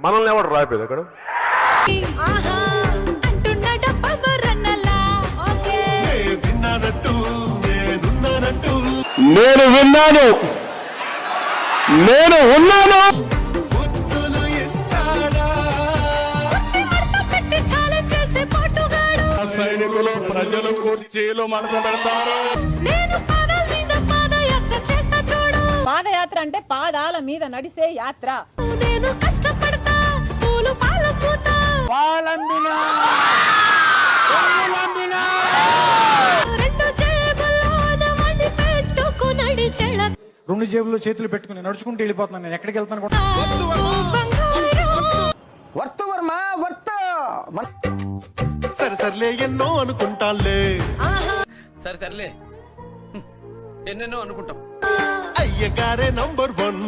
మనల్ని ఎవడు రాయిపోయేది అక్కడ? నేను విన్నాను, నేను ఉన్నాను. సైనికులు ప్రజలు కుర్చీలు మడత పెడతారు. పాదయాత్ర అంటే పాదాల మీద నడిసే యాత్ర. నేను కష్టపడతా పూలు పాల పూత రెండు జేబుల్లోన మడి పెట్టుకునడి చెళ్ళ రెండు జేబుల్లో చేతులు పెట్టుకుని నడుచుకుంటూ వెళ్ళిపోతున్నాను. నేను ఎక్కడికి వెళ్తాను కూడా వర్త్ వర్మ వర్త్. సరే సర్లే ఎన్నో అనుకుంటాలే. సరే సర్లే ఎన్నెన్నో అనుకుంటాం. అయ్యగారే నంబర్ 1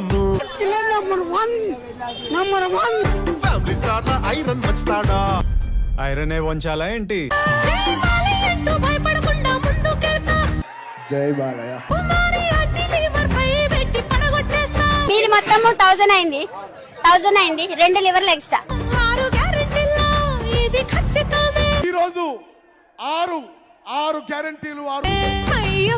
ఫ్యామిలీ స్టార్ లా ఐరన్ వంచుతాడా? ఐరనే వంచాలా ఏంటి? భయపడకుండా ముందుకెళ్తా. జై బాలయ్య. మీరు మొత్తం 1000 అయింది, 1000 అయింది. 2 లివర్లు ఎక్స్ట్రా. ఇది ఖచ్చితమే. ఈ రోజు 6 గ్యారెంటీలు. అయ్యో